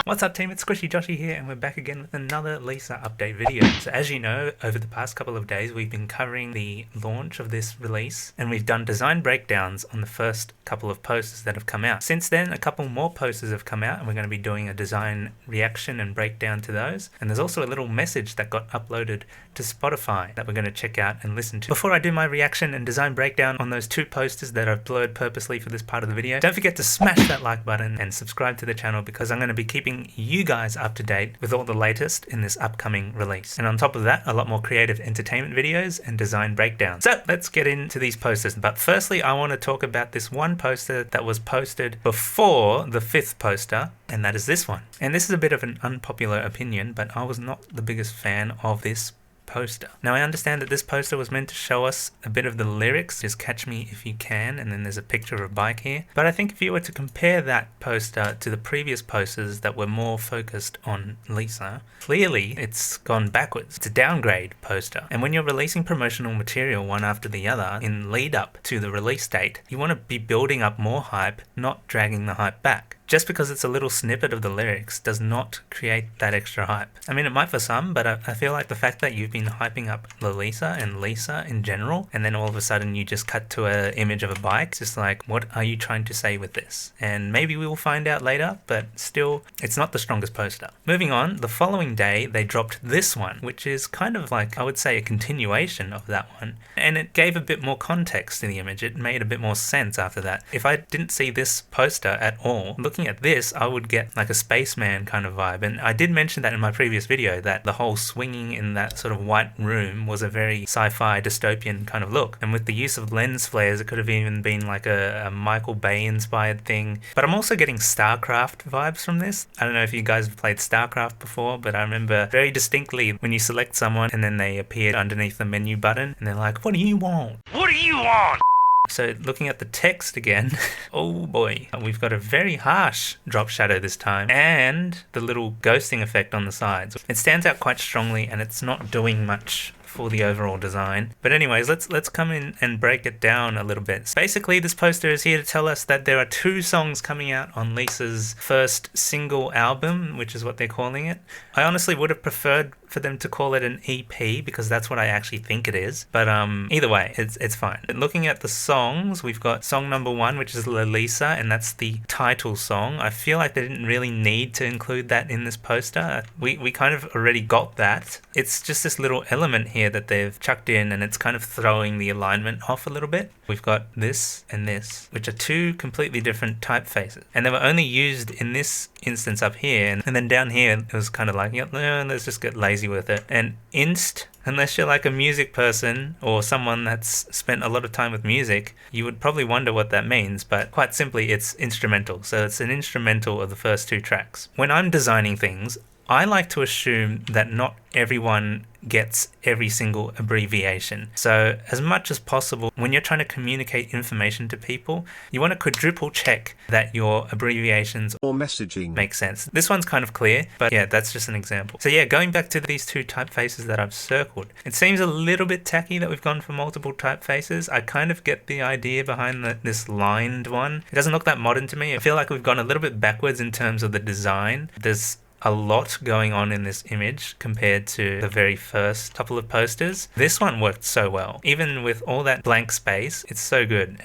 What's up team, it's Squishy Joshy here and we're back again with another Lisa update video. So as you know, over the past couple of days we've been covering the launch of this release and we've done design breakdowns on the first couple of posters that have come out. Since then a couple more posters have come out and we're going to be doing a design reaction and breakdown to those. And there's also a little message that got uploaded to Spotify that we're going to check out and listen to. Before I do my reaction and design breakdown on those two posters that I've blurred purposely for this part of the video, don't forget to smash that like button and subscribe to the channel because I'm going to be keeping you guys up to date with all the latest in this upcoming release. And on top of that, a lot more creative entertainment videos and design breakdowns. So let's get into these posters. But firstly, I want to talk about this one poster that was posted before the fifth poster, and that is this one. And this is a bit of an unpopular opinion, but I was not the biggest fan of this poster. Now I understand that this poster was meant to show us a bit of the lyrics, just catch me if you can, and then there's a picture of a bike here. But I think if you were to compare that poster to the previous posters that were more focused on Lisa, clearly it's gone backwards. It's a downgrade poster. And when you're releasing promotional material one after the other in lead up to the release date, you want to be building up more hype, not dragging the hype back. Just because it's a little snippet of the lyrics does not create that extra hype. I mean, it might for some, but I feel like the fact that you've been hyping up Lalisa and Lisa in general, and then all of a sudden you just cut to an image of a bike, it's just like, what are you trying to say with this? And maybe we will find out later, but still, it's not the strongest poster. Moving on, the following day, they dropped this one, which is kind of like, I would say, a continuation of that one. And it gave a bit more context to the image. It made a bit more sense after that. If I didn't see this poster at all, looking at this, I would get like a spaceman kind of vibe. And I did mention that in my previous video, that the whole swinging in that sort of white room was a very sci-fi dystopian kind of look. And with the use of lens flares, it could have even been like a Michael Bay inspired thing. But I'm also getting StarCraft vibes from this. I don't know if you guys have played StarCraft before, but I remember very distinctly when you select someone and then they appeared underneath the menu button and they're like, what do you want? What do you want? So looking at the text again, oh boy, we've got a very harsh drop shadow this time and the little ghosting effect on the sides. It stands out quite strongly and it's not doing much for the overall design. But anyways, let's come in and break it down a little bit. So basically, this poster is here to tell us that there are two songs coming out on Lisa's first single album, which is what they're calling it. I honestly would have preferred for them to call it an EP because that's what I actually think it is. But either way, it's fine. Looking at the songs, we've got song number 1, which is Lalisa, and that's the title song. I feel like they didn't really need to include that in this poster. We kind of already got that. It's just this little element here that they've chucked in and it's kind of throwing the alignment off a little bit. We've got this and this, which are two completely different typefaces. And they were only used in this instance up here. And then down here, it was kind of like, yeah, let's just get lazy with it. And inst, unless you're like a music person or someone that's spent a lot of time with music, you would probably wonder what that means, but quite simply it's instrumental. So it's an instrumental of the first two tracks. When I'm designing things, I like to assume that not everyone gets every single abbreviation. So as much as possible, when you're trying to communicate information to people, you want to quadruple check that your abbreviations or messaging make sense. This one's kind of clear, but yeah, that's just an example. So yeah, going back to these two typefaces that I've circled, it seems a little bit tacky that we've gone for multiple typefaces. I kind of get the idea behind this lined one. It doesn't look that modern to me. I feel like we've gone a little bit backwards in terms of the design. There's a lot going on in this image compared to the very first couple of posters. This one worked so well. Even with all that blank space, it's so good.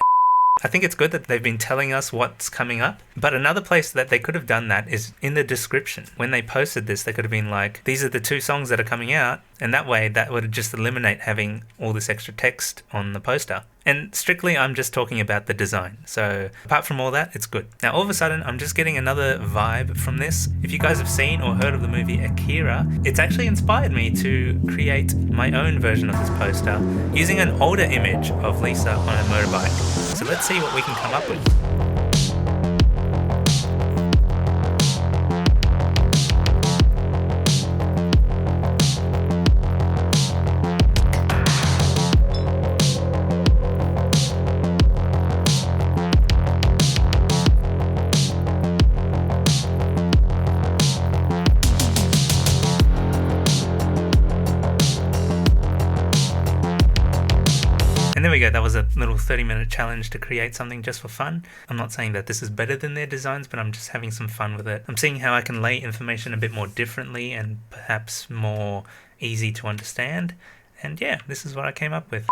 I think it's good that they've been telling us what's coming up, but another place that they could have done that is in the description. When they posted this, they could have been like, these are the two songs that are coming out, and that way that would just eliminate having all this extra text on the poster. And strictly, I'm just talking about the design. So apart from all that, it's good. Now, all of a sudden, I'm just getting another vibe from this. If you guys have seen or heard of the movie AKIRA, it's actually inspired me to create my own version of this poster using an older image of Lisa on a motorbike. So let's see what we can come up with. And there we we go, that was a little 30-minute challenge to create something just for fun. I'm not saying that this is better than their designs, but I'm just having some fun with it. I'm seeing how I can lay information a bit more differently and perhaps more easy to understand. And yeah, this is what I came up with.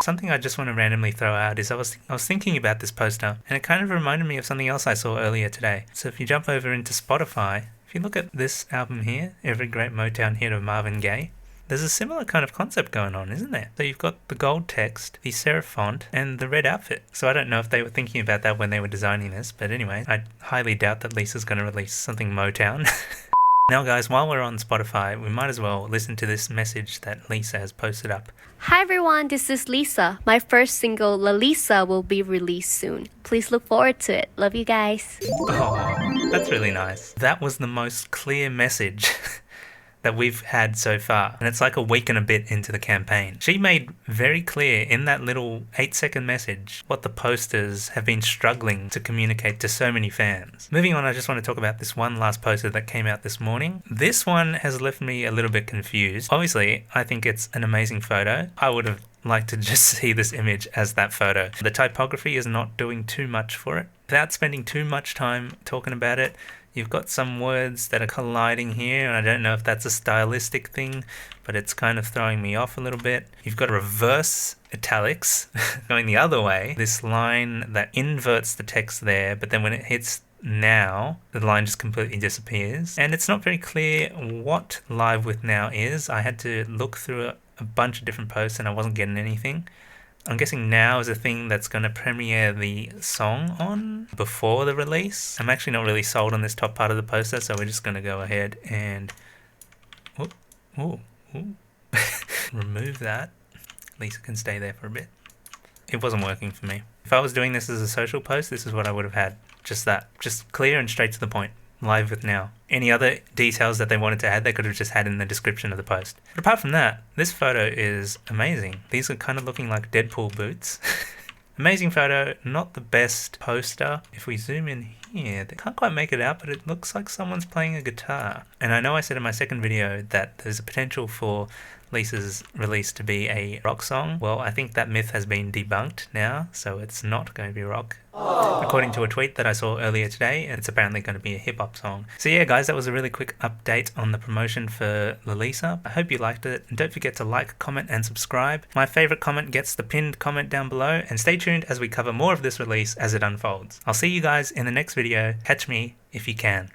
Something I just want to randomly throw out is I was thinking about this poster, and it kind of reminded me of something else I saw earlier today. So if you jump over into Spotify, if you look at this album here, Every Great Motown Hit of Marvin Gaye, there's a similar kind of concept going on, isn't there? So you've got the gold text, the serif font, and the red outfit. So I don't know if they were thinking about that when they were designing this, but anyway, I highly doubt that Lisa's going to release something Motown. Now guys, while we're on Spotify, we might as well listen to this message that Lisa has posted up. Hi everyone, this is Lisa. My first single, Lalisa, will be released soon. Please look forward to it. Love you guys. Oh, that's really nice. That was the most clear message that we've had so far, and it's like a week and a bit into the campaign. She made very clear in that little 8-second message what the posters have been struggling to communicate to so many fans. Moving on, I just want to talk about this one last poster that came out this morning. This one has left me a little bit confused. Obviously, I think it's an amazing photo. I would have liked to just see this image as that photo. The typography is not doing too much for it. Without spending too much time talking about it, you've got some words that are colliding here, and I don't know if that's a stylistic thing, but it's kind of throwing me off a little bit. You've got reverse italics going the other way. This line that inverts the text there, but then when it hits now, the line just completely disappears. And it's not very clear what Live With Now is. I had to look through a bunch of different posts and I wasn't getting anything. I'm guessing now is a thing that's going to premiere the song on before the release. I'm actually not really sold on this top part of the poster, so we're just going to go ahead and remove that. Lisa can stay there for a bit. It wasn't working for me. If I was doing this as a social post, this is what I would have had. Just that. Just clear and straight to the point. Live With Now. Any other details that they wanted to add, they could have just had in the description of the post. But apart from that, this photo is amazing. These are kind of looking like Deadpool boots. Amazing photo, not the best poster. If we zoom in here, they can't quite make it out, but it looks like someone's playing a guitar. And I know I said in my second video that there's a potential for Lisa's release to be a rock song. Well, I think that myth has been debunked now, so it's not going to be rock. According to a tweet that I saw earlier today, it's apparently going to be a hip-hop song. So yeah guys, that was a really quick update on the promotion for Lalisa. I hope you liked it, and don't forget to like, comment and subscribe. My favourite comment gets the pinned comment down below, and stay tuned as we cover more of this release as it unfolds. I'll see you guys in the next video. Catch me if you can.